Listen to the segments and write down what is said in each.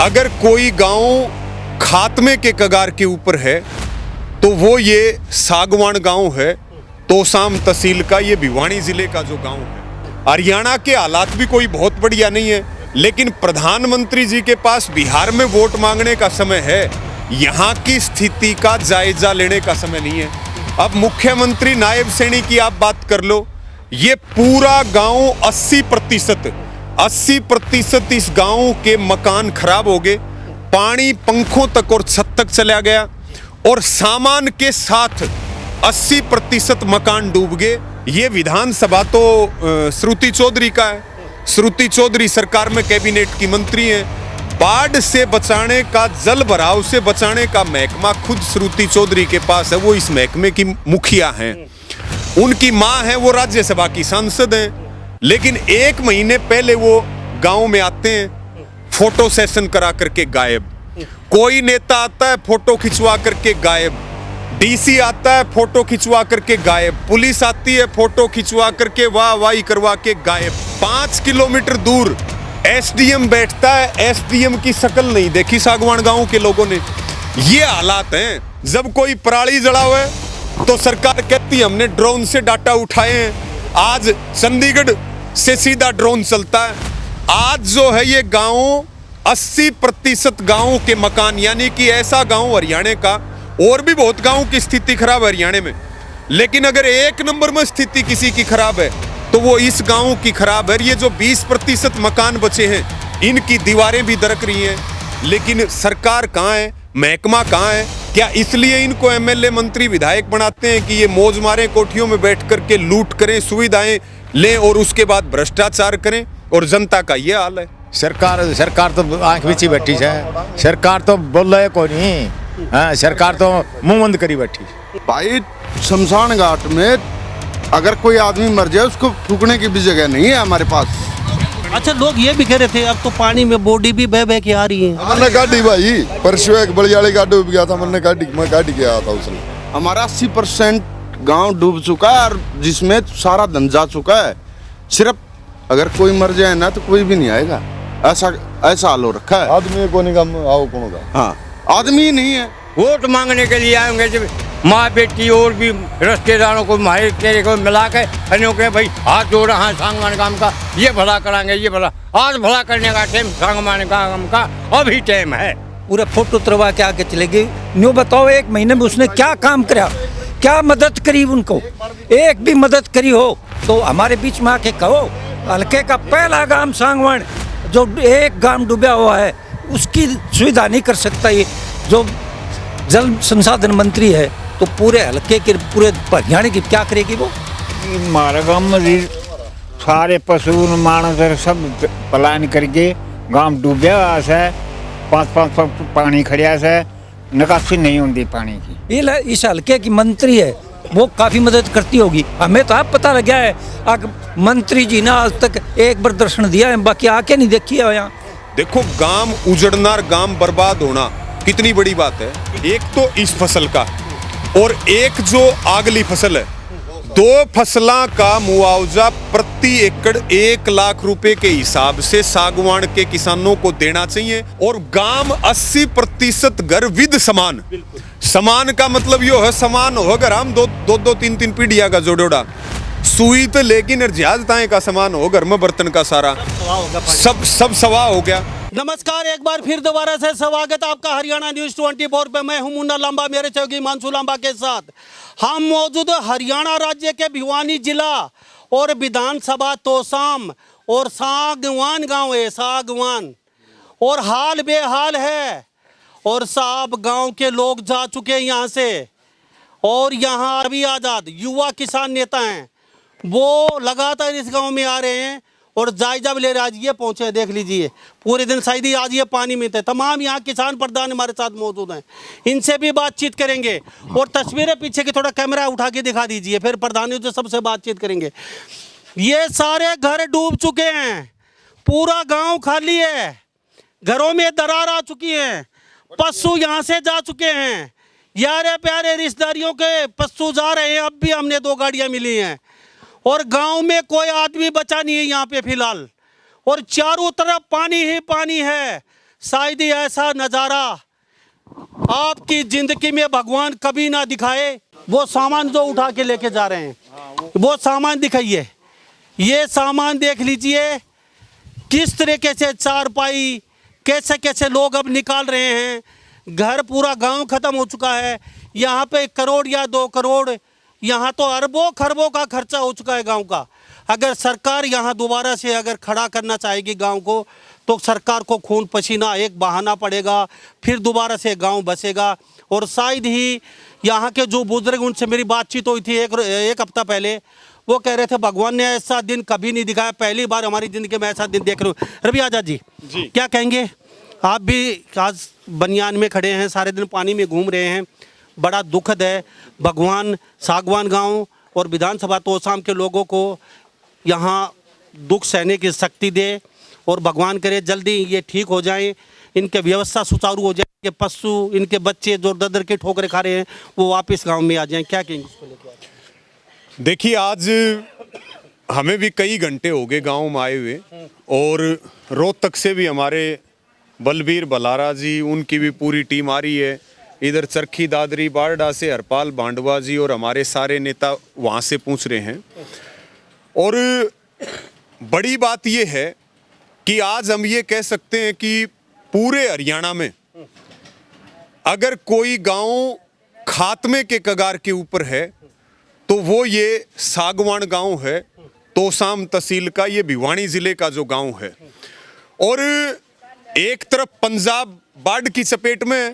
अगर कोई गांव खात्मे के कगार के ऊपर है तो वो ये सागवान गांव है, तोसाम तहसील का, ये भिवानी जिले का जो गांव है। हरियाणा के हालात भी कोई बहुत बढ़िया नहीं है, लेकिन प्रधानमंत्री जी के पास बिहार में वोट मांगने का समय है, यहाँ की स्थिति का जायजा लेने का समय नहीं है। अब मुख्यमंत्री नायब सैनी की आप बात कर लो, ये पूरा गांव 80% इस गांव के मकान खराब हो गए, पानी पंखों तक और छत तक चला गया और सामान के साथ 80% मकान डूब गए। ये विधानसभा तो श्रुति चौधरी का है, श्रुति चौधरी सरकार में कैबिनेट की मंत्री हैं। बाढ़ से बचाने का, जल भराव से बचाने का महकमा खुद श्रुति चौधरी के पास है, वो इस महकमे की मुखिया हैं। उनकी मां है, वो राज्यसभा की सांसद हैं, लेकिन 1 महीने पहले वो गांव में आते हैं, फोटो सेशन करा करके गायब। कोई नेता आता है, फोटो खिंचवा करके गायब। डीसी आता है, फोटो खिंचवा करके गायब। पुलिस आती है, फोटो खिंचवा करके वाह वाही करवा के गायब। 5 किलोमीटर दूर एसडीएम बैठता है, एसडीएम की शक्ल नहीं देखी सागवान गांव के लोगों ने। ये हालात हैं। जब कोई पराली जला हुआ है तो सरकार कहती है हमने ड्रोन से डाटा उठाए हैं। आज चंडीगढ़ से सीधा ड्रोन चलता है। आज जो है ये गांव 80% गांव के मकान, यानी कि ऐसा गांव हरियाणा का, और भी बहुत गांव की स्थिति खराब है हरियाणा में, लेकिन अगर 1 नंबर में स्थिति किसी की खराब है तो वो इस गांव की खराब है। ये जो 20% मकान बचे हैं, इनकी दीवारें भी दरक रही हैं, लेकिन सरकार कहाँ है, महकमा कहाँ है? क्या इसलिए इनको एमएलए मंत्री विधायक बनाते हैं कि ये मौज मारें, कोठियों में बैठ करके लूट करें, सुविधाएं लें और उसके बाद भ्रष्टाचार करें? और जनता का ये हाल है। सरकार तो आंख बिची बैठी है, सरकार तो बोल रहे कोई नहीं। हाँ, सरकार तो मुंह बंद करी बैठी। भाई शमशान घाट में अगर कोई आदमी मर जाए उसको फूकने की भी जगह नहीं है हमारे पास। अच्छा, लोग ये भी कह रहे थे अब तो पानी में बॉडी भी बह बह के आ रही है। हमने गाड़ी भाई परसों एक बलियाड़ी का डूब गया था, मैं गाड़ी गया था उसने। हमारा 80% गांव डूब चुका है और जिसमें सारा धन जा चुका है। सिर्फ अगर कोई मर जाए ना तो कोई भी नहीं आएगा, ऐसा हाल हो रखा है। आदमी को नहीं कम आओ कौन का। हाँ, आदमी नहीं है। वोट मांगने के लिए आएंगे जब माँ बेटी और भी रिश्तेदारों को मारे तेरे को मिला के के भाई हाथ जोड़ रहा है सांगवान गांव का, ये भला कराएंगे, ये भला। आज भला करने का टाइम सांगवान गांव का अभी टाइम है। पूरा फोटो उतरवा के आके चले गए। न्यू बताओ 1 महीने में उसने क्या काम करा, क्या मदद करी उनको? एक भी मदद करी हो तो हमारे बीच में आके कहो। हल्के का पहला गांव सांगवान, जो एक गांव डूबा हुआ है, उसकी सुविधा नहीं कर सकता ये जो जल संसाधन मंत्री है, तो पूरे हल्के के पूरे हरियाणा की क्या करेगी वो? हमारे गाँव में सारे पशु मानस सब पलायन करके गांव डूबा है। 5-5 फुट पानी खड़िया से, निकासी नहीं होती पानी की। ये इस हल्के की मंत्री है, वो काफी मदद करती होगी। हमें तो आप पता लग गया है, मंत्री जी ने आज तक एक बार दर्शन दिया है, बाकी आके नहीं देखी है यहाँ। देखो, गांव उजड़ना, गांव बर्बाद होना कितनी बड़ी बात है। एक तो इस फसल का और एक जो अगली फसल है, 2 फसलों का मुआवजा प्रति एकड़ 1 लाख रुपए के हिसाब से सागवान के किसानों को देना चाहिए। और गांव 80% घर विद समान। समान का मतलब यो है, समान हो घर हम 2-3 पीढ़िया का जोड़ोड़ा सुई तो, लेकिन जहाज ताए का समान हो घर में बर्तन का सारा सब सवा हो गया। नमस्कार, एक बार फिर दोबारा से स्वागत आपका हरियाणा न्यूज 24 पे। मैं हूं मुन्ना लांबा, मेरे सहयोगी मानसू लांबा के साथ हम मौजूद हरियाणा राज्य के भिवानी जिला और विधानसभा तोसाम और सागवान गांव है, सागवान, और हाल बेहाल है। और साहब गांव के लोग जा चुके हैं यहाँ से, और यहाँ अभी आज़ाद युवा किसान नेता हैं, वो लगातार इस गांव में आ रहे हैं और जायजा भी ले रहे। आज ये पहुंचे, देख लीजिए, पूरे दिन शायद ही आज ये पानी में थे। तमाम यहाँ किसान प्रधान हमारे साथ मौजूद हैं, इनसे भी बातचीत करेंगे। और तस्वीरें पीछे की थोड़ा कैमरा उठा के दिखा दीजिए, फिर प्रधानियों से सबसे बातचीत करेंगे। ये सारे घर डूब चुके हैं, पूरा गाँव खाली है, घरों में दरार आ चुकी है, पशु यहाँ से जा चुके हैं। यारे प्यारे रिश्तेदारियों के पशु जा रहे हैं। अब भी हमने 2 गाड़ियाँ मिली हैं और गांव में कोई आदमी बचा नहीं है यहाँ पे फिलहाल। और चारों तरफ पानी ही पानी है। शायद ही ऐसा नज़ारा आपकी ज़िंदगी में भगवान कभी ना दिखाए। वो सामान जो उठा के लेके जा रहे हैं, वो सामान दिखाइए। ये सामान देख लीजिए किस तरीके से चारपाई कैसे कैसे लोग अब निकाल रहे हैं। घर पूरा गांव ख़त्म हो चुका है। यहाँ पे 1 करोड़ या 2 करोड़, यहाँ तो अरबों खरबों का खर्चा हो चुका है गांव का। अगर सरकार यहाँ दोबारा से अगर खड़ा करना चाहेगी गांव को, तो सरकार को खून पसीना एक बहाना पड़ेगा, फिर दोबारा से गांव बसेगा। और शायद ही यहाँ के जो बुजुर्ग, उनसे मेरी बातचीत हुई थी एक हफ्ता पहले, वो कह रहे थे भगवान ने ऐसा दिन कभी नहीं दिखाया, पहली बार हमारी ज़िंदगी में ऐसा दिन देख रहे हो। रवि आजाद जी क्या कहेंगे? आप भी आज बनियान में खड़े हैं, सारे दिन पानी में घूम रहे हैं, बड़ा दुखद है। भगवान सागवान गांव और विधानसभा तोशाम के लोगों को यहाँ दुख सहने की शक्ति दे, और भगवान करे जल्दी ये ठीक हो जाएं, इनके व्यवस्था सुचारू हो जाए, इनके पशु, इनके बच्चे जो दर के ठोकरे खा रहे हैं वो वापस गांव में आ जाएं। क्या कहेंगे इसको लेकर? देखिए, आज हमें भी कई घंटे हो गए गांव में आए हुए, और रोहतक से भी हमारे बलबीर बलारा जी, उनकी भी पूरी टीम आ रही है। इधर चरखी दादरी बारडा से हरपाल बांडवा जी और हमारे सारे नेता वहाँ से पूछ रहे हैं। और बड़ी बात ये है कि आज हम ये कह सकते हैं कि पूरे हरियाणा में अगर कोई गांव खात्मे के कगार के ऊपर है तो वो ये सागवान गांव है, तोशाम तहसील का, ये भिवानी जिले का जो गांव है। और एक तरफ पंजाब बाढ़ की चपेट में है।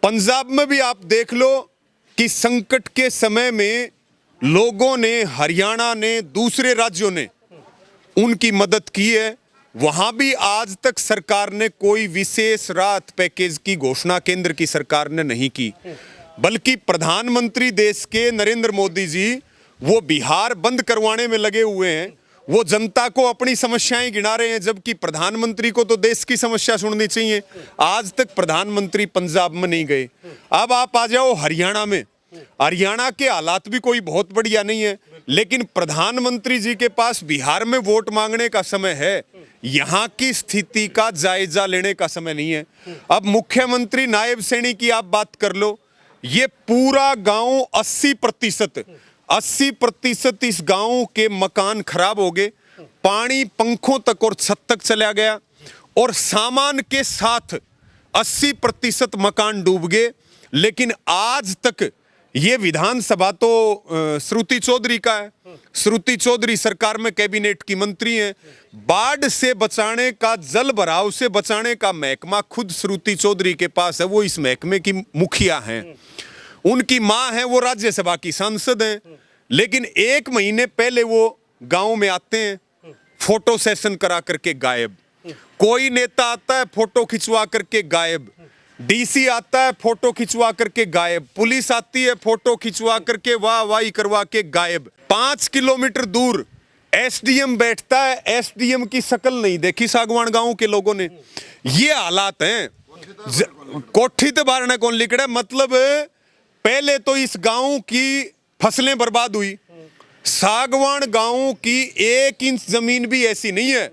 पंजाब में भी आप देख लो कि संकट के समय में लोगों ने, हरियाणा ने, दूसरे राज्यों ने उनकी मदद की है। वहां भी आज तक सरकार ने कोई विशेष राहत पैकेज की घोषणा केंद्र की सरकार ने नहीं की, बल्कि प्रधानमंत्री देश के नरेंद्र मोदी जी वो बिहार बंद करवाने में लगे हुए हैं। वो जनता को अपनी समस्याएं गिना रहे हैं, जबकि प्रधानमंत्री को तो देश की समस्या सुननी चाहिए। आज तक प्रधानमंत्री पंजाब में नहीं गए। अब आप आ जाओ हरियाणा में। हरियाणा के हालात भी कोई बहुत बढ़िया नहीं है, लेकिन प्रधानमंत्री जी के पास बिहार में वोट मांगने का समय है, यहाँ की स्थिति का जायजा लेने का समय नहीं है। अब मुख्यमंत्री नायब सैनी की आप बात कर लो, ये पूरा गांव 80% इस गांव के मकान खराब हो गए, पानी पंखों तक और छत तक चला गया, और सामान के साथ 80% मकान डूब गए। लेकिन आज तक ये विधानसभा तो श्रुति चौधरी का है। श्रुति चौधरी सरकार में कैबिनेट की मंत्री हैं। बाढ़ से बचाने का, जल भराव से बचाने का महकमा खुद श्रुति चौधरी के पास है, वो इस महकमे की मुखिया हैं। उनकी मां है वो राज्यसभा की सांसद हैं। लेकिन 1 महीने पहले वो गांव में आते हैं, फोटो सेशन करा करके गायब। कोई नेता आता है, फोटो खिंचवा करके गायब। डीसी आता है, फोटो खिंचवा करके गायब। पुलिस आती है, फोटो खिंचवा करके वाह वाही करवा के गायब। 5 किलोमीटर दूर एसडीएम बैठता है, एसडीएम की शक्ल नहीं देखी सागवान गांव के लोगों ने। ये हालात हैं। कोठी तो बाहर न कौन लिखड़ा, मतलब पहले तो इस गांव की फसलें बर्बाद हुई। सागवान गांव की 1 इंच जमीन भी ऐसी नहीं है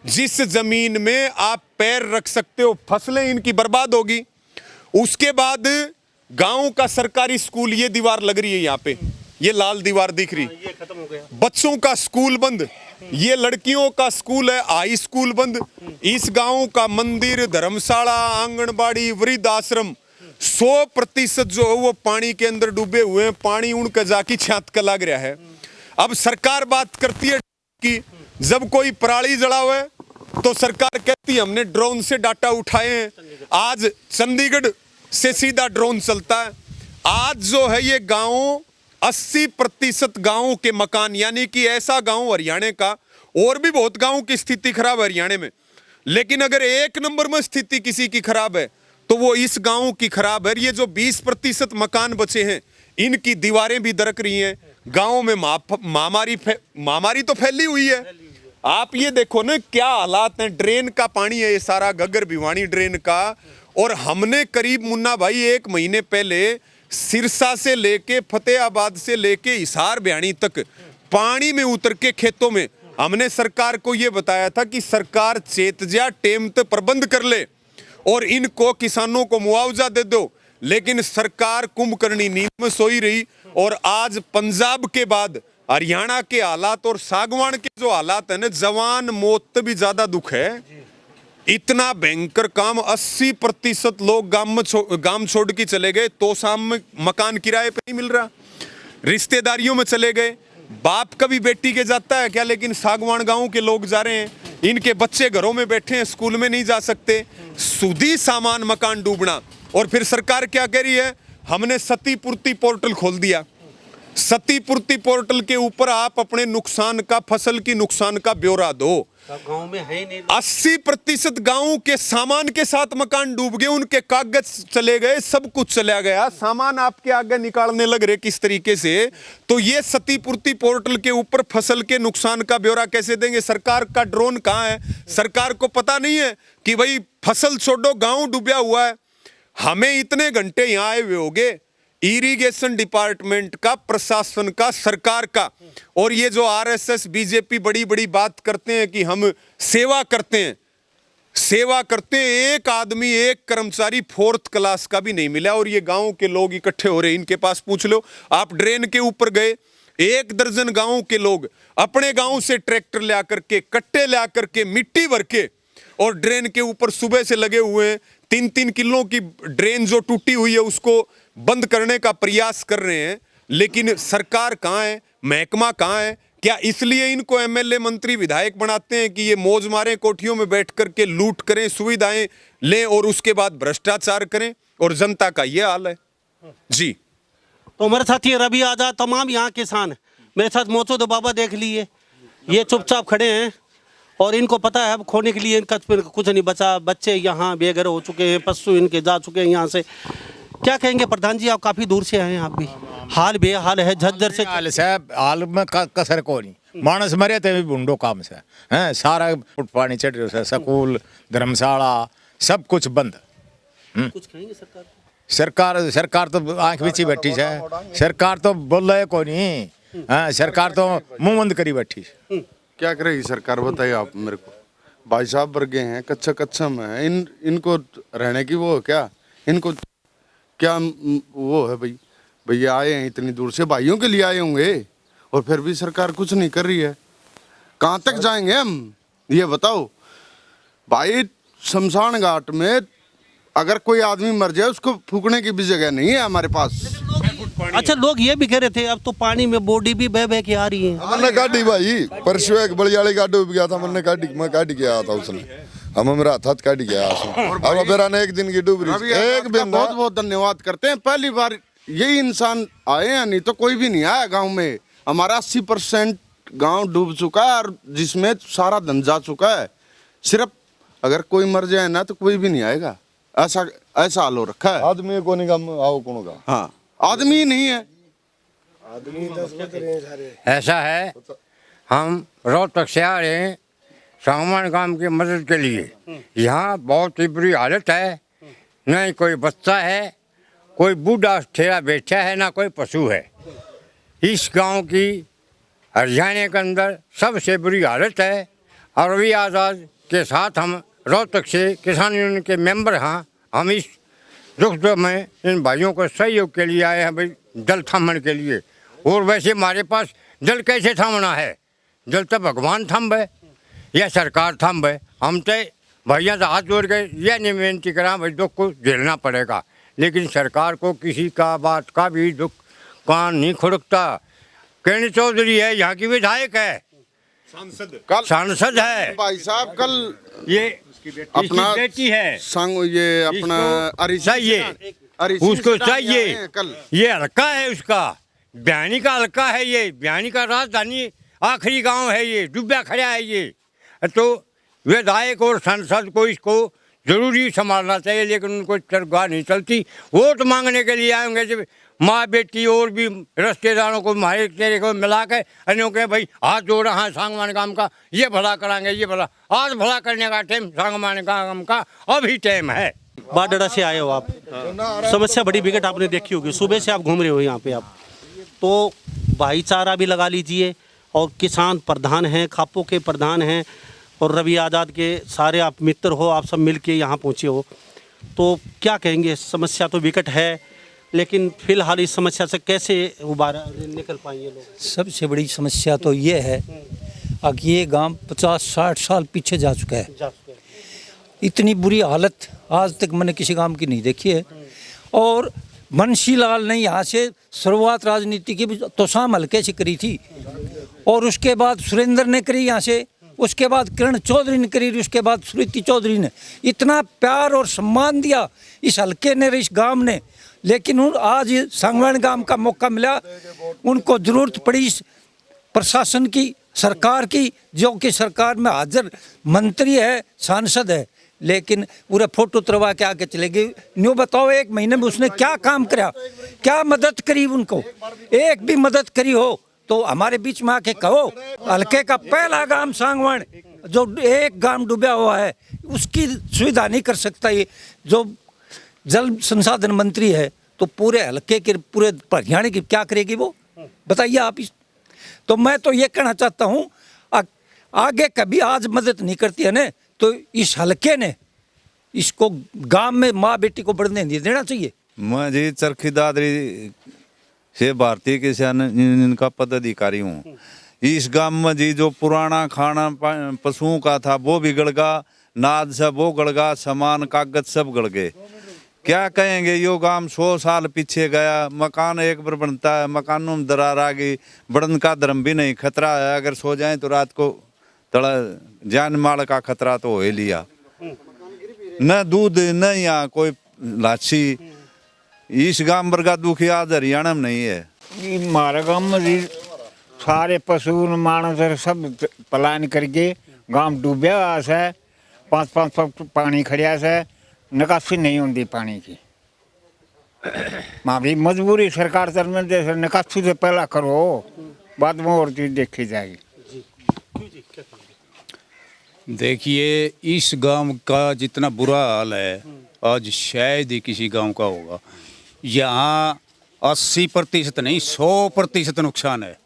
जिस जमीन में आप पैर रख सकते हो, फसलें इनकी बर्बाद होगी। उसके बाद गांव का सरकारी स्कूल, ये दीवार लग रही है यहाँ पे, ये लाल दीवार दिख रही, ये खत्म हो गया। बच्चों का स्कूल बंद। ये लड़कियों का स्कूल है, हाई स्कूल बंद। इस गांव का मंदिर, धर्मशाला, आंगनबाड़ी, वृद्ध आश्रम 100% जो है वो पानी के अंदर डूबे हुए हैं। पानी उनका जाकी छात का लग रहा है। अब सरकार बात करती है कि जब कोई पराली जला हुआ है तो सरकार कहती है हमने ड्रोन से डाटा उठाए हैं। आज चंडीगढ़ से सीधा ड्रोन चलता है। आज जो है ये गांव 80% गांवों के मकान, यानी कि ऐसा गांव हरियाणा का, और भी बहुत गांवों की स्थिति खराब है हरियाणा में, लेकिन अगर 1 नंबर में स्थिति किसी की खराब है तो वो इस गांव की खराब है। ये जो 20% मकान बचे हैं, इनकी दीवारें भी दरक रही हैं। गांव में महामारी तो फैली हुई है। आप ये देखो ना क्या हालात हैं। ड्रेन का पानी है ये सारा, घग्गर भिवानी ड्रेन का। और हमने करीब मुन्ना भाई 1 महीने पहले सिरसा से लेके, फतेहाबाद से लेके हिसार बयानी तक पानी में उतर के खेतों में हमने सरकार को ये बताया था कि सरकार चेत जा, टेम तो प्रबंध कर ले। और इनको किसानों को मुआवजा दे दो, लेकिन सरकार कुंभकर्णी नींद में सोई रही। और आज पंजाब के बाद हरियाणा के हालात और सागवान के जो हालात है ना, जवान मौत भी ज्यादा दुख है। इतना भयंकर काम, 80% लोग गांव छोड़ के चले गए। तोसाम में मकान किराए पे नहीं मिल रहा, रिश्तेदारियों में चले गए। बाप कभी बेटी के जाता है क्या, लेकिन सागवान गांव के लोग जा रहे हैं। इनके बच्चे घरों में बैठे हैं, स्कूल में नहीं जा सकते। सुधी सामान मकान डूबना। और फिर सरकार क्या कह रही है, हमने क्षतिपूर्ति पोर्टल खोल दिया। क्षतिपूर्ति पोर्टल के ऊपर आप अपने नुकसान का, फसल की नुकसान का ब्यौरा दो। गांव में है ही नहीं। 80% गांव के सामान के साथ मकान डूब गए, उनके कागज चले गए, सब कुछ चला गया। सामान आपके आगे निकालने लग रहे किस तरीके से। तो ये क्षतिपूर्ति पोर्टल के ऊपर फसल के नुकसान का ब्यौरा कैसे देंगे? सरकार का ड्रोन कहाँ है? सरकार को पता नहीं है कि भाई फसल छोड़ो, गांव डूबा हुआ है, हमें इतने घंटे यहाँ आए हुए होंगे। इरिगेशन डिपार्टमेंट का, प्रशासन का, सरकार का। और ये जो आरएसएस बीजेपी बड़ी बड़ी बात करते हैं कि हम सेवा करते हैं, सेवा करते हैं। एक आदमी, एक कर्मचारी 4th क्लास का भी नहीं मिला। और ये गांव के लोग इकट्ठे हो रहे हैं, इनके पास पूछ लो। आप ड्रेन के ऊपर गए, 1 दर्जन गांव के लोग अपने गांव से ट्रैक्टर ला करके, कट्टे ला करके, मिट्टी भर के, और ड्रेन के ऊपर सुबह से लगे हुए हैं। 3-3 किलो की ड्रेन जो टूटी हुई है उसको बंद करने का प्रयास कर रहे हैं। लेकिन सरकार कहाँ है, महकमा कहाँ है? क्या इसलिए इनको एमएलए, मंत्री, विधायक बनाते हैं कि ये मौज मारें, कोठियों में बैठ करके लूट करें, सुविधाएं लें और उसके बाद भ्रष्टाचार करें? और जनता का ये हाल है जी। तो हमारे साथ ये रवि आजाद, तमाम यहाँ किसान मेरे साथ मौजूद। बाबा देख लिए, ये चुपचाप खड़े हैं और इनको पता है अब खोने के लिए इनका कुछ नहीं बचा। बच्चे यहाँ बेघर हो चुके हैं, पशु इनके जा चुके हैं यहाँ से। क्या कहेंगे प्रधान जी, आप काफी दूर से आए हैं, आप भी हाल बेहाल है, झज्जर से। हाल साहब, हाल में कसर को नहीं, मानस मरे थे भी भूडो काम से हैं। सारा फुट पानी चढ़ रहा है, स्कूल, धर्मशाला, सब कुछ बंद। कुछ कहेंगे सरकार? सरकार तो आंख बिची बैठी है। सरकार तो बोल रहे को नहीं, सरकार तो मुंह बंद करी बैठी। क्या करेगी सरकार, बताइए आप मेरे को। भाई साहब वर्गे हैं, कच्चा में है, इनको रहने की वो क्या, इनको क्या वो है? भाई भैया आए हैं इतनी दूर से, भाइयों के लिए आए होंगे, और फिर भी सरकार कुछ नहीं कर रही है। कहाँ तक जाएंगे हम, ये बताओ भाई। शमशान घाट में अगर कोई आदमी मर जाए, उसको फूकने की भी जगह नहीं है हमारे पास। अच्छा, लोग ये भी कह रहे थे अब तो पानी में बॉडी भी बह के आ रही है। हमने काटी भाई, परसों एक बलियाली का डूब गया था, मैंने काटी, मैं काट के आया था उसने, हम मेरा हाथ काट गया। अब मेरा ने 1 दिन की डूब रही, एक दिन। बहुत बहुत धन्यवाद करते हैं, पहली बार यही इंसान आए हैं, नहीं तो कोई भी नहीं आया गाँव में। हमारा 80% गाँव डूब चुका है, और जिसमें सारा धन जा चुका है। सिर्फ अगर कोई मर जाए ना तो कोई भी नहीं आएगा, ऐसा हाल हो रखा है। आदमी को नहीं कम आओ कौन का, हाँ आदमी ही नहीं है। ऐसा है, हम रोहतक से आ रहे हैं सामान काम की मदद के लिए। यहाँ बहुत ही बुरी हालत है, नहीं कोई बच्चा है, कोई बूढ़ा ठेला बैठा है, ना कोई पशु है। इस गांव की हरियाणा के अंदर सबसे बुरी हालत है। और रवि आजाद के साथ हम रोहतक से किसान यूनियन के मेंबर हैं। हम इस दुख में इन भाइयों को सहयोग के लिए आए हैं, भाई जल थामने के लिए। और वैसे हमारे पास जल कैसे थामना है, जल तो भगवान थामे या सरकार थामे। हम तो भैया से हाथ जोड़ के यह नहीं विनती करा, भाई दुख को झेलना पड़ेगा, लेकिन सरकार को किसी का बात का भी दुख कान नहीं खुड़कता। किरण चौधरी है, यहाँ की विधायक है, सांसद है। भाई साहब कल ये अपना बेटी है, संग ये अपना उसको चाहिए कल। ये हल्का है उसका, बयानी का हल्का है, ये बयानी का राजधानी आखिरी गांव है, ये डूबा खड़ा है ये। तो विधायक और सांसद को इसको जरूरी संभालना चाहिए, लेकिन उनको चरगाह नहीं चलती। वोट मांगने के लिए आएंगे जब माँ बेटी और भी रिश्तेदारों को मारे तेरे को मिला के अन्यों के भाई हाथ जोड़ रहा है सांगवान काम का, ये भला कराएंगे, ये भला। आज भला करने का टाइम सांगवान काम का अभी टाइम है। बाडड़ा से आए हो आप, समस्या बड़ी विकट आपने देखी होगी, सुबह से आप घूम रहे हो यहाँ पे आप, तो भाईचारा भी लगा लीजिए। और किसान प्रधान हैं, खापों के प्रधान हैं, और रवि आज़ाद के सारे आप मित्र हो, आप सब मिल के यहाँ पहुँचे हो। तो क्या कहेंगे, समस्या तो विकट है, लेकिन फिलहाल इस समस्या से कैसे निकल पाएंगे लोग? सबसे बड़ी समस्या तो ये है कि ये गांव 50-60 साल पीछे जा चुका है। इतनी बुरी हालत आज तक मैंने किसी गांव की नहीं देखी है। और बंशी लाल ने यहाँ से शुरुआत राजनीति की तोसाम हल्के से करी थी, और उसके बाद सुरेंद्र ने करी यहाँ से, उसके बाद किरण चौधरी ने करी, उसके बाद सुरीति चौधरी ने। इतना प्यार और सम्मान दिया इस हल्के ने, इस गांव ने। लेकिन आज सांगवान गांव का मौका मिला, उनको जरूरत पड़ी प्रशासन की, सरकार की, जो कि सरकार में हाजिर मंत्री है, सांसद है, लेकिन पूरा फोटो उतरवा के आके चले गए। न्यू बताओ, एक महीने में उसने क्या काम करा, क्या मदद करी उनको? एक भी मदद करी हो तो हमारे बीच में आके कहो। हल्के का पहला गांव सांगवान, जो एक गांव डूबा हुआ है, उसकी सुविधा नहीं कर सकता ये जो जल संसाधन मंत्री है, तो पूरे हल्के के, पूरे हरियाणा की क्या करेगी वो, बताइए आप। तो मैं तो ये कहना चाहता हूँ, आगे कभी आज मदद नहीं करती है ना, तो इस हल्के ने इसको गांव में माँ बेटी को बढ़ने नहीं देना चाहिए। मैं जी चरखी दादरी से भारतीय किसान यूनियन का पदाधिकारी हूँ। इस गांव में जी जो पुराना खाना पशुओं का था वो भी गड़ गया, नाद सब वो गड़ गया, सामान कागज सब गड़ गए। क्या कहेंगे, यो गांव 100 साल पीछे गया। मकान एक बार बनता है, मकानों में दरार आ गई, बढ़न का धर्म भी नहीं, खतरा है। अगर सो जाए तो रात को थोड़ा जान माल का खतरा तो हो ही लिया। न दूध न यहाँ कोई लाची। इस गांव वर्गा दुखी आज हरियाणा में नहीं है। हमारे गांव में जी सारे पशु मानस सब पलायन करके गांव डूबा है। 5-5 फुट पानी खड़िया से, निकासी नहीं होती पानी की। हमारी मजबूरी सरकार तरफ में जैसे निकासी से पहला करो, बाद में और चीज देखी जाएगी। देखिए, इस गांव का जितना बुरा हाल है आज शायद ही किसी गांव का होगा। यहाँ 80% नहीं 100% नुकसान है।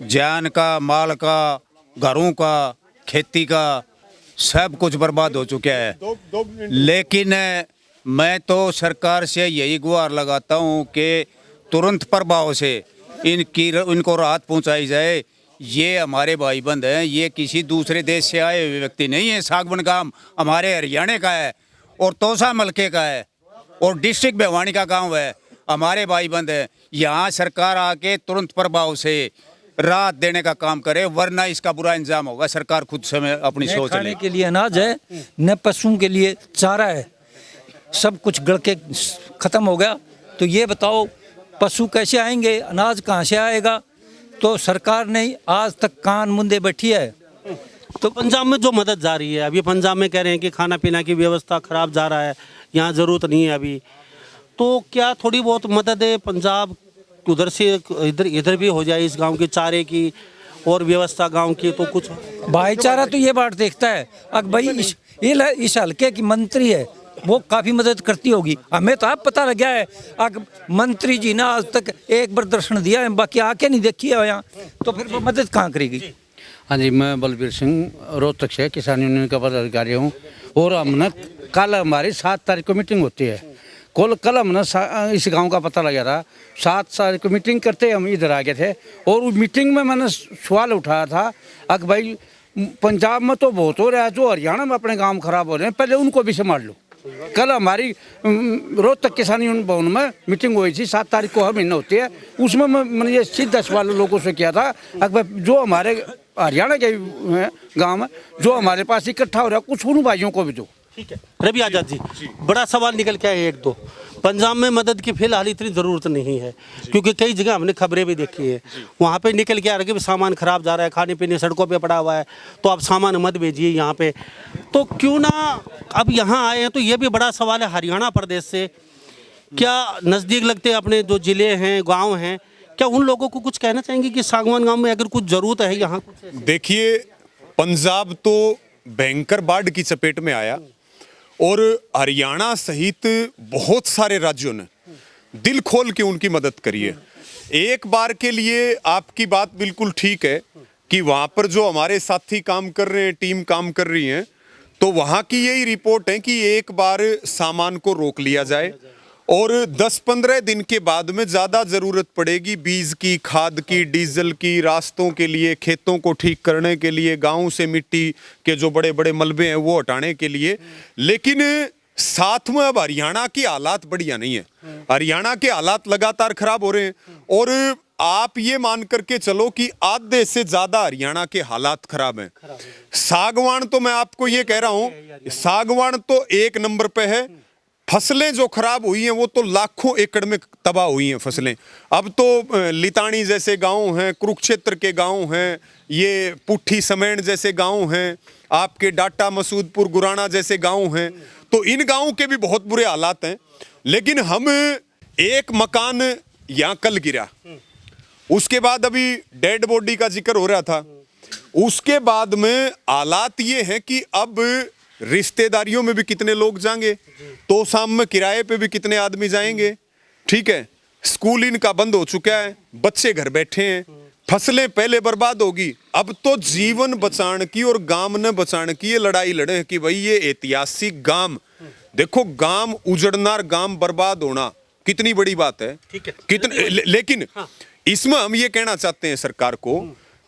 जान का, माल का, घरों का, खेती का, सब कुछ बर्बाद हो चुका है। लेकिन मैं तो सरकार से यही गुहार लगाता हूँ कि तुरंत प्रभाव से इनको राहत पहुँचाई जाए। ये हमारे भाई बंद हैं, ये किसी दूसरे देश से आए हुए व्यक्ति नहीं है। सागवन गांव हमारे हरियाणा का है और तोसा मलके का है और डिस्ट्रिक्ट भिवानी का गांव है। हमारे भाई बंद हैं। यहाँ सरकार आके तुरंत प्रभाव से राहत देने का काम करे, वरना इसका बुरा इंतजाम होगा। सरकार खुद समय अपनी सोच ले। खाने के लिए अनाज है, न पशुओं के लिए चारा है, सब कुछ गड़ के खत्म हो गया। तो ये बताओ, पशु कैसे आएंगे, अनाज कहाँ से आएगा? तो सरकार ने आज तक कान मुंदे बैठी है। तो पंजाब में जो मदद जा रही है, अभी पंजाब में कह रहे हैं कि खाना पीना की व्यवस्था खराब जा रहा है, यहाँ ज़रूरत नहीं है अभी, तो क्या थोड़ी बहुत मदद है पंजाब उधर से इधर भी हो जाए, इस गांव के चारे की और व्यवस्था गांव की? तो कुछ भाईचारा तो ये बात देखता है। अब भाई इस हल्के की मंत्री है, वो काफ़ी मदद करती होगी। हमें तो अब पता लग गया है, अगर मंत्री जी ने आज तक एक बार दर्शन दिया है, बाकी आके नहीं देखी है यहाँ, तो फिर वो मदद कहाँ करेगी? हाँ जी, मैं बलबीर सिंह रोहतक से किसान यूनियन का पदाधिकारी हूँ। और हमने कल हमारी 7 तारीख को मीटिंग होती है। कल हमने इस गांव का पता लगा था। 7 तारीख को मीटिंग करते हम इधर आ गए थे, और उस मीटिंग में मैंने सवाल उठाया था, अगर भाई पंजाब में तो बहुत हो रहा है, जो हरियाणा में अपने गाँव खराब हो रहे हैं, पहले उनको भी संभाल लो। कल हमारी रोहतक किसान यूनियन भवन में मीटिंग हुई थी। 7 तारीख को हर महीने होती है। उसमें मैंने ये सीधा सवाल लोगों से किया था, अगर जो हमारे हरियाणा के गांव में जो हमारे पास इकट्ठा हो रहा है, कुछ उन भाइयों को भी दो। ठीक है रवि आजाद जी, बड़ा सवाल निकल के आए एक दो। पंजाब में मदद की फिलहाल इतनी ज़रूरत नहीं है, क्योंकि कई जगह हमने खबरें भी देखी है, वहाँ पे निकल के आ रहा है कि सामान ख़राब जा रहा है, खाने पीने सड़कों पे पड़ा हुआ है, तो आप सामान मत भेजिए यहाँ पे। तो क्यों ना अब यहाँ आए हैं? तो ये भी बड़ा सवाल है हरियाणा प्रदेश से, क्या नज़दीक लगते हैं अपने जो ज़िले हैं, गाँव हैं, क्या उन लोगों को कुछ कहना चाहेंगे कि सांगवान गाँव में अगर कुछ ज़रूरत है यहाँ कुछ? देखिए, पंजाब तो भयंकर बाढ़ की चपेट में आया और हरियाणा सहित बहुत सारे राज्यों ने दिल खोल के उनकी मदद करी है। एक बार के लिए आपकी बात बिल्कुल ठीक है कि वहाँ पर जो हमारे साथी काम कर रहे हैं, टीम काम कर रही है, तो वहां की यही रिपोर्ट है कि एक बार सामान को रोक लिया जाए और 10-15 दिन के बाद में ज्यादा जरूरत पड़ेगी बीज की, खाद की, डीजल की, रास्तों के लिए, खेतों को ठीक करने के लिए, गांव से मिट्टी के जो बड़े बड़े मलबे हैं वो हटाने के लिए। लेकिन साथ में अब हरियाणा की हालात बढ़िया नहीं है। हरियाणा के हालात लगातार खराब हो रहे हैं और आप ये मान करके चलो कि आधे से ज्यादा हरियाणा के हालात खराब हैं। सागवान तो मैं आपको ये कह रहा हूं, सागवान तो 1 नंबर पे है। फसलें जो खराब हुई हैं वो तो लाखों एकड़ में तबाह हुई हैं फसलें। अब तो लितानी जैसे गांव हैं, कुरुक्षेत्र के गांव हैं, ये पुट्ठी समेण जैसे गांव हैं, आपके डाटा मसूदपुर गुराना जैसे गांव हैं, तो इन गांवों के भी बहुत बुरे हालात हैं। लेकिन हम एक मकान यहाँ कल गिरा, उसके बाद अभी डेड बॉडी का जिक्र हो रहा था, उसके बाद में हालात ये हैं कि अब रिश्तेदारियों में भी कितने लोग जाएंगे, तो शाम में किराए पे भी कितने आदमी जाएंगे, ठीक है। स्कूल इनका बंद हो चुका है, बच्चे घर बैठे हैं, फसलें पहले बर्बाद होगी। अब तो जीवन बचाने की और गांव न बचाने की ये लड़ाई लड़े कि भाई ये ऐतिहासिक गांव, देखो गांव उजड़ना, गांव बर्बाद होना कितनी बड़ी बात है, ठीक है। कितने लेकिन इसमें हम ये कहना चाहते हैं सरकार को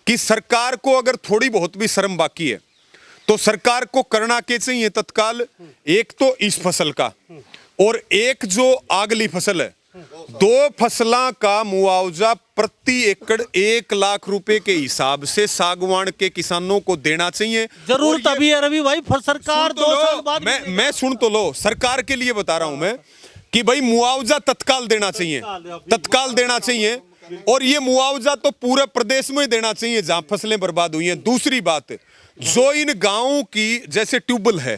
कि सरकार को अगर थोड़ी बहुत भी शर्म बाकी है तो सरकार को करना क्या चाहिए तत्काल, एक तो इस फसल का और एक जो अगली फसल है, 2 फसलों का मुआवजा प्रति एकड़ 1 लाख रुपए के हिसाब से सागवान के किसानों को देना चाहिए। जरूर तभी है रवि भाई, सरकार 2 साल बाद मैं सुन तो लो, सरकार के लिए बता रहा हूं मैं कि भाई मुआवजा तत्काल देना चाहिए, तत्काल देना चाहिए। और ये मुआवजा तो पूरे प्रदेश में देना चाहिए जहां फसलें बर्बाद हुई हैं। दूसरी बात, जो इन गांवों की जैसे ट्यूबवेल है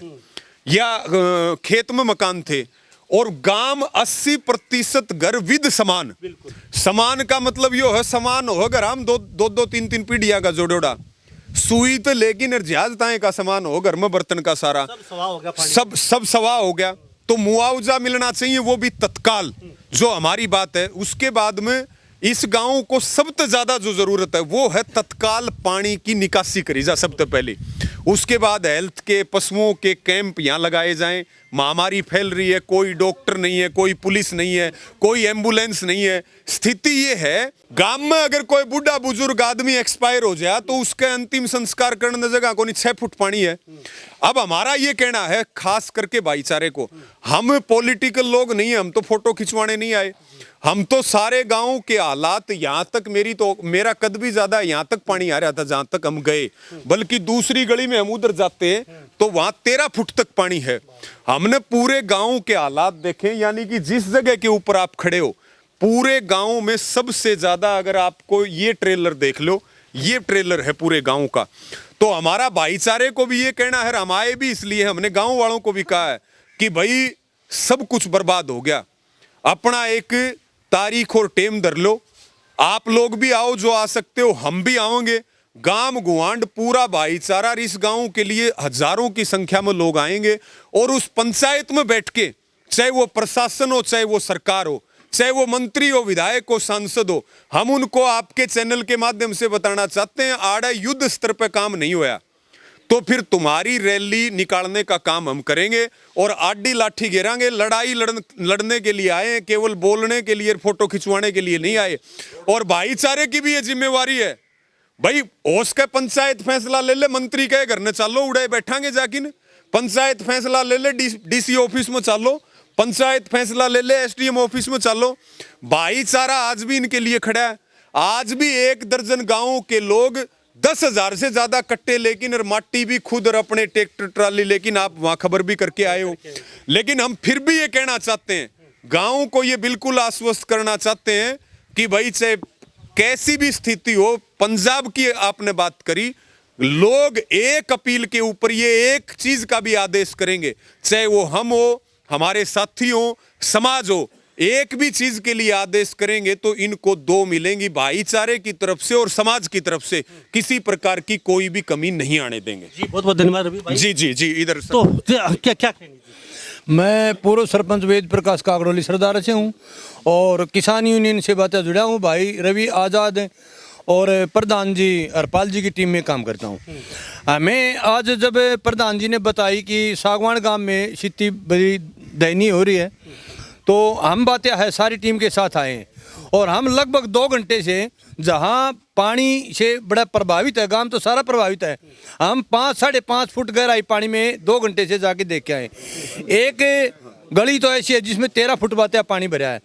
या खेत में मकान थे और गांव 80% घर विद समान, समान का मतलब यो है समान हो घर हम 2-3 पीढ़िया का जोड़ोड़ा सुई तो लेकिन जहाज ताए का समान हो घर में बर्तन का सारा सब सवा हो गया। तो मुआवजा मिलना चाहिए, वो भी तत्काल, जो हमारी बात है। उसके बाद में इस गांव को सबसे ज्यादा जो जरूरत है वो है तत्काल पानी की निकासी करी जा सबसे पहले। उसके बाद हेल्थ के, पशुओं के कैंप यहाँ लगाए जाएं। महामारी फैल रही है, कोई डॉक्टर नहीं है, कोई पुलिस नहीं है, कोई एम्बुलेंस नहीं है। स्थिति ये है, गांव में अगर कोई बूढ़ा बुजुर्ग आदमी एक्सपायर हो जाए तो उसके अंतिम संस्कार करने जगह को नहीं 6 फुट पानी है। अब हमारा ये कहना है खास करके भाईचारे को, हम पॉलिटिकल लोग नहीं है, हम तो फोटो खिंचवाने नहीं आए, हम तो सारे गांव के हालात, यहाँ तक मेरा कद भी ज्यादा यहाँ तक पानी आ रहा था जहां तक हम गए, बल्कि दूसरी गली में हम उधर जाते हैं तो वहां 13 फुट तक पानी है। हमने पूरे गांव के हालात देखे, यानी कि जिस जगह के ऊपर आप खड़े हो पूरे गांव में सबसे ज्यादा, अगर आपको ये ट्रेलर देख लो, ये ट्रेलर है पूरे गांव का। तो हमारा भाईचारे को भी ये कहना है, हम आए भी इसलिए, हमने गांव वालों को भी कहा है कि भाई सब कुछ बर्बाद हो गया, अपना एक तारीख और टेम धर लो, आप लोग भी आओ जो आ सकते हो, हम भी आओगे। गांव गुआंड पूरा भाईचारा इस गांव के लिए हजारों की संख्या में लोग आएंगे और उस पंचायत में बैठ के, चाहे वो प्रशासन हो, चाहे वो सरकार हो, चाहे वो मंत्री हो, विधायक हो, सांसद हो, हम उनको आपके चैनल के माध्यम से बताना चाहते हैं, आड़ा युद्ध स्तर पर काम नहीं होया तो फिर तुम्हारी रैली निकालने का काम हम करेंगे और आडी लाठी गिरांगे। लड़ाई लड़ने के लिए आए, केवल बोलने के लिए, फोटो खिंचवाने के लिए नहीं आए। और भाईचारे की भी ये जिम्मेवारी है, भाई होश के पंचायत फैसला ले ले, मंत्री कहे घर ने चालो उड़े बैठांगे जाकिन, पंचायत फैसला ले ले डीसी ऑफिस में चालो, पंचायत फैसला ले ले एसडीएम ऑफिस में चालो। भाईचारा आज भी इनके लिए खड़ा है। आज भी 1 दर्जन गांवों के लोग 10,000 से ज्यादा कट्टे लेकिन और माटी भी खुद और अपने ट्रैक्टर ट्राली, लेकिन आप वहां खबर भी करके आए हो। लेकिन हम फिर भी ये कहना चाहते हैं, गांव को ये बिल्कुल आश्वस्त करना चाहते हैं कि भाई चाहे कैसी भी स्थिति हो, पंजाब की आपने बात करी, लोग एक अपील के ऊपर ये एक चीज का भी आदेश करेंगे, चाहे वो हम हो, हमारे साथी हो, समाज हो, एक भी चीज के लिए आदेश करेंगे तो इनको 2 मिलेंगी। भाईचारे की तरफ से और समाज की तरफ से किसी प्रकार की कोई भी कमी नहीं आने देंगे। जी बहुत बहुत धन्यवाद रवि भाई। जी इधर तो क्या कहनी? मैं पूर्व सरपंच वेद प्रकाश कागड़ोली सरदार से हूँ और किसान यूनियन से बातें जुड़ा हूँ। भाई रवि आज़ाद हैं और प्रधान जी हरपाल जी की टीम में काम करता हूँ। हमें आज जब प्रधान जी ने बताई कि सागवान गांव में स्थिति बड़ी दयनीय हो रही है, तो हम बातें है सारी टीम के साथ आए हैं और हम लगभग 2 घंटे से जहाँ पानी से बड़ा प्रभावित है, गांव तो सारा प्रभावित है, हम 5-5.5 फुट गहराई पानी में 2 घंटे से जाके देख के आए। एक गली तो ऐसी है जिसमें 13 फुट बातें पानी भरा है।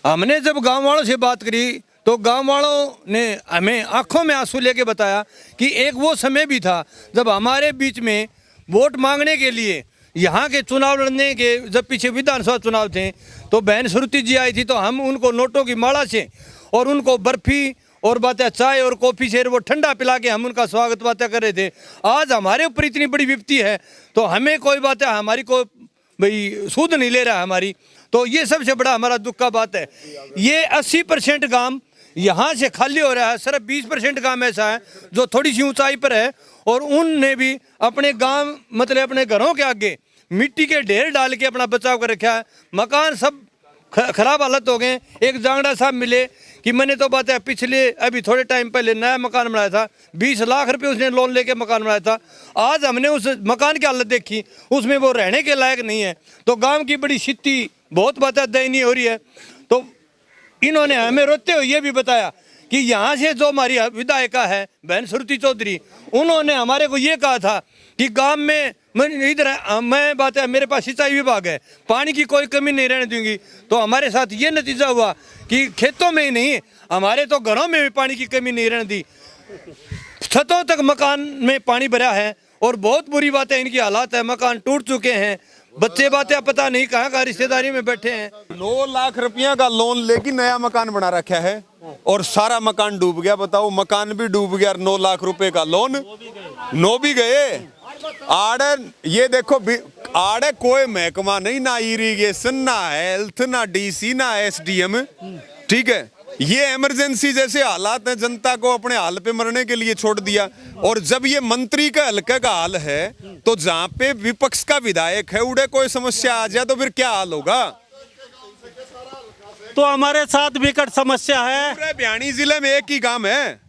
हमने जब गांव वालों से बात करी तो गांव वालों ने हमें आंखों में आंसू लेके बताया कि एक वो समय भी था जब हमारे बीच में वोट मांगने के लिए यहाँ के चुनाव लड़ने के, जब पीछे विधानसभा चुनाव थे तो बहन श्रुति जी आई थी, तो हम उनको नोटों की माला से और उनको बर्फी और बातें चाय और कॉफ़ी से वो ठंडा पिला के हम उनका स्वागत बातें कर रहे थे। आज हमारे ऊपर इतनी बड़ी विपत्ति है तो हमें कोई बातें हमारी को भाई सूद नहीं ले रहा है हमारी, तो ये सबसे बड़ा हमारा दुख का बात है। ये 80% गांव यहाँ से खाली हो रहा है, सिर्फ 20% गांव ऐसा है जो थोड़ी सी ऊंचाई पर है और उनने भी अपने गांव मतलब अपने घरों के आगे मिट्टी के ढेर डाल के अपना बचाव कर रखा है। मकान सब खराब हालत हो गए। एक जांगड़ा साहब मिले कि मैंने तो बात है पिछले अभी थोड़े टाइम पहले नया मकान बनाया था, 20 लाख रुपए उसने लोन लेके मकान बनाया था। आज हमने उस मकान की हालत देखी, उसमें वो रहने के लायक नहीं है। तो गांव की बड़ी स्थिति बहुत बातें दयनीय हो रही है। तो इन्होंने हमें रोते हुए ये भी बताया कि यहाँ से जो हमारी विधायिका है बहन श्रुति चौधरी, उन्होंने हमारे को ये कहा था कि गांव में इधर मैं बात है मेरे पास सिंचाई विभाग है, पानी की कोई कमी नहीं रहने दूंगी। तो हमारे साथ ये नतीजा हुआ कि खेतों में ही नहीं हमारे तो घरों में भी पानी की कमी नहीं रहने दी। छतों तक मकान में पानी भरा है और बहुत बुरी बात है, इनकी हालात है, मकान टूट चुके हैं, बच्चे बातें पता नहीं कहाँ रिश्तेदारी में बैठे हैं। 9 लाख रुपया का लोन लेके नया मकान बना रखा है और सारा मकान डूब गया। बताओ, मकान भी डूब गया, 9 लाख रुपए का लोन, 9 भी गए। आड़े ये देखो, आड़े कोई महकमा नहीं, ना इरिगेशन, ना हेल्थ, ना डीसी, ना एसडीएम, ठीक है। ये इमरजेंसी जैसे हालात हैं, जनता को अपने हाल पे मरने के लिए छोड़ दिया। और जब ये मंत्री का हल्के का हाल है तो जहाँ पे विपक्ष का विधायक है उड़े कोई समस्या आ जाए तो फिर क्या हाल होगा। तो हमारे साथ विकट समस्या है। पूरे भिवानी जिले में एक ही गांव है,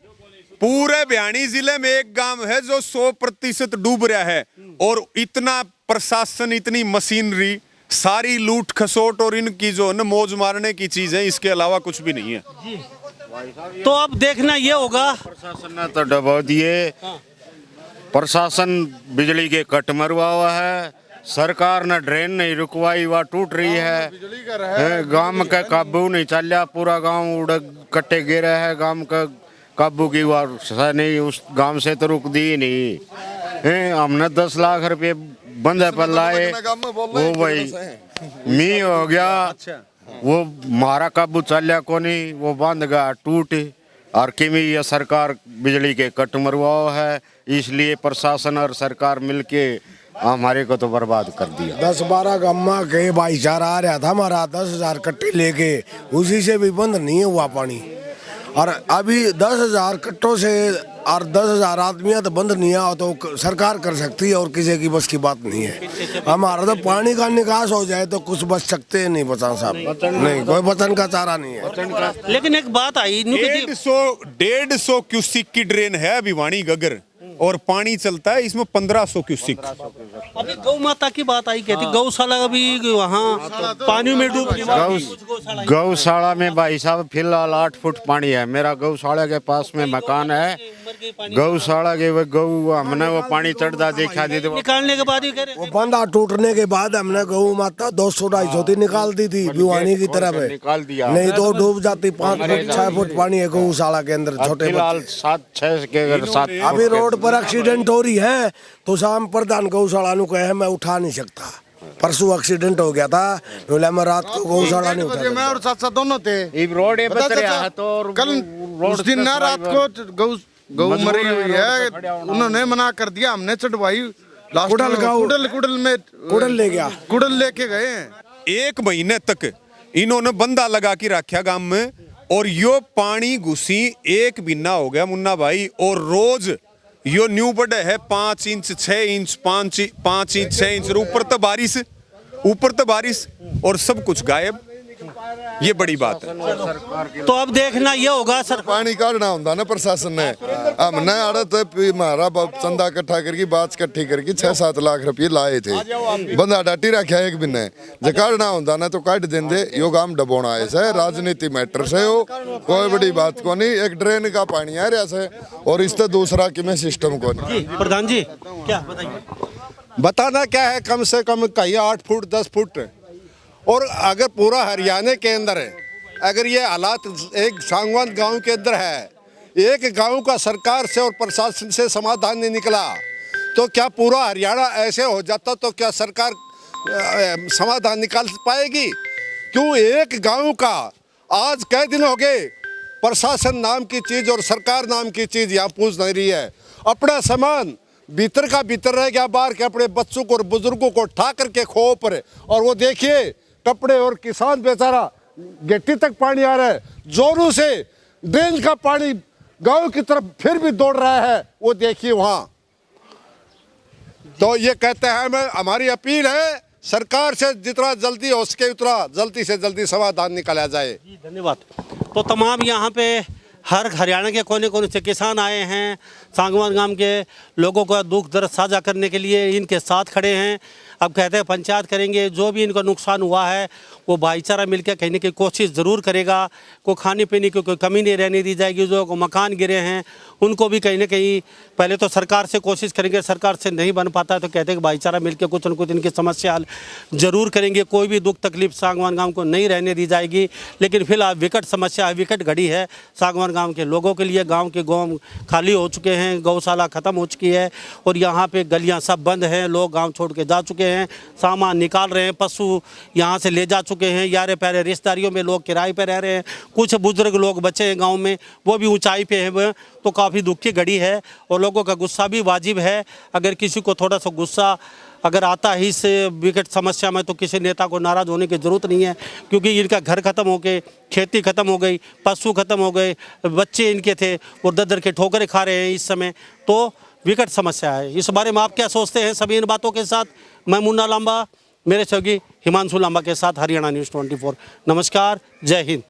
पूरे भिवानी जिले में एक गांव है जो 100% डूब रहा है। और इतना प्रशासन, इतनी मशीनरी, सारी लूट खसोट और इनकी जो न मौज मारने की चीज है, इसके अलावा कुछ भी नहीं है। तो अब देखना ये होगा, प्रशासन ने तो दबा दिए, प्रशासन बिजली के कट मरवा हुआ है, सरकार ने ड्रेन नहीं रुकवाई, वह टूट रही है, गांव का काबू नहीं चल रहा, पूरा गांव उड़ कट्टे गिरे है, गांव का काबू की वार नहीं, उस गांव से तो रुक दी नहीं। हमने 10 लाख रुपए बंदे पर लाए, वो भाई मी हो गया, वो मारा काबू चलिया को नहीं, वो बंद गया टूट। और किमी ये सरकार बिजली के कट मरवाओ है, इसलिए प्रशासन और सरकार मिलके हमारे को तो बर्बाद कर दिया। 10-12 गम्मा के भाईचारा आ रहा था हमारा, 10,000 कट्टे लेके, उसी से भी बंद नहीं हुआ पानी। और अभी 10,000 कट्टों से और 10,000 आदमियां तो बंद नहीं आओ तो सरकार कर सकती है और किसी की बस की बात नहीं है। हमारा तो पानी का निकास हो जाए तो कुछ बच सकते नहीं बचान साहब, नहीं कोई बचन का चारा नहीं है। लेकिन एक बात आई, 150 क्यूसिक की ड्रेन है भिवानी गगर और पानी चलता है इसमें 1500 क्यूसिक। अभी गौ माता की बात आई, कहती गौशाला अभी वहाँ पानी में डूब गई। गौशाला में भाई साहब फिलहाल 8 फुट पानी है। मेरा गौशाला के पास में मकान है, गौशाला के वो गौ हमने वो पानी चढ़ता देखा दी तो निकालने के बाद वो बंदा टूटने के बाद हमने गौ माता 200-250 निकाल दी थी भिवानी की तरफ है, निकाल दिया, नहीं तो डूब जाती। 5 फुट 6 फुट पानी है गौशाला के अंदर, छोटे फिलहाल 7-6 के 7। अभी रोड पर एक्सीडेंट हो रही है तो शाम प्रधान गौशाला नु कहे मैं उठा नहीं सकता। परसों एक्सीडेंट हो गया था, मैं रात को गौशाला नहीं उठा। मैं और साथ दोनों थे, रोड तो कल उस दिन ना रात को गौ मरी हुई है, उन्होंने मना कर दिया, हमने चढ़वाई, कुड़ल ले गया, कुड़ल लेके गए हैं। 1 महीने तक इन्होंने बंदा लगा के रखा गांव में और यो पानी घुसी 1 महीना हो गया मुन्ना भाई। और रोज यो न्यू बढ़े है 5 इंच 6 इंच 5 इंच 6 इंच, ऊपर तो बारिश और सब कुछ गायब। ये बड़ी बात है। तो अब देखना ये होगा सर, पानी काटना होता ना प्रशासन ने, हमने आड़त हमारा चंदा इकट्ठा करके बात इकट्ठी करके 6-7 लाख रुपये लाए थे, बंदा डाटी रखा एक बिन्ने जो काटना होता ना तो काट देंगे। यो काम डबोना है से राजनीति मैटर से हो, कोई बड़ी बात को नहीं। एक ड्रेन का पानी आ रहा से और इससे दूसरा कि में सिस्टम को नहीं। प्रधान जी क्या बताइए? बताना क्या है, कम से कम कहीं 8 फुट 10 फुट, और अगर पूरा हरियाणा के अंदर है, अगर ये हालात एक सांगवान गांव के अंदर है, एक गांव का सरकार से और प्रशासन से समाधान नहीं निकला, तो क्या पूरा हरियाणा ऐसे हो जाता? तो क्या सरकार समाधान निकाल पाएगी? क्यों एक गांव का आज कई दिन हो गए प्रशासन नाम की चीज़ और सरकार नाम की चीज़ यहाँ पूछ नहीं रही है। अपना सामान भीतर का भीतर रह गया, बाहर के अपने बच्चों को और बुजुर्गों को ठा करके खो पर, और वो देखिए कपड़े और किसान बेचारा गिट्टी तक पानी आ रहा है, जोरों से ड्रेन का पानी गांव की तरफ फिर भी दौड़ रहा है, वो देखिए वहाँ। तो ये कहते हैं, हमारी अपील है सरकार से जितना जल्दी हो सके उतना जल्दी से जल्दी समाधान निकाला जाए। धन्यवाद। तो तमाम यहाँ पे हर हरियाणा के कोने कोने से किसान आए हैं, सांगवान गांव के लोगों का दुख दर्द साझा करने के लिए इनके साथ खड़े हैं। अब कहते हैं पंचायत करेंगे, जो भी इनको नुकसान हुआ है वो भाईचारा मिलकर कहने की कोशिश ज़रूर करेगा। को खाने पीने की कोई कमी नहीं रहने दी जाएगी। जो को मकान गिरे हैं उनको भी कहीं ना कहीं पहले तो सरकार से कोशिश करेंगे, सरकार से नहीं बन पाता है तो कहते हैं कि भाईचारा मिलकर कुछ न कुछ इनकी समस्या हल जरूर करेंगे। कोई भी दुख तकलीफ सांगवान गाँव को नहीं रहने दी जाएगी। लेकिन फिलहाल विकट समस्या, विकट घड़ी है सांगवान गाँव के लोगों के लिए। गाँव के गाँव खाली हो चुके हैं, गौशाला ख़त्म हो चुकी है और यहाँ पे गलियाँ सब बंद हैं। लोग गाँव छोड़ के जा चुके हैं, सामान निकाल रहे हैं, पशु यहाँ से ले जा चुके हैं। यारे प्यारे रिश्तेदारियों में लोग किराए पे रह रहे हैं। कुछ बुजुर्ग लोग बचे हैं गांव में, वो भी ऊंचाई पे हैं। तो काफ़ी दुख की घड़ी है और लोगों का गुस्सा भी वाजिब है। अगर किसी को थोड़ा सा गुस्सा अगर आता है इस विकट समस्या में तो किसी नेता को नाराज़ होने की ज़रूरत नहीं है, क्योंकि इनका घर ख़त्म हो गए, खेती ख़त्म हो गई, पशु ख़त्म हो गए, बच्चे इनके थे वो दर के ठोकरें खा रहे हैं इस समय। तो विकट समस्या है। इस बारे में आप क्या सोचते हैं? सभी इन बातों के साथ मैं मुन्ना लांबा, मेरे सहयोगी हिमांशु लांबा के साथ हरियाणा न्यूज़ 24। नमस्कार, जय हिंद।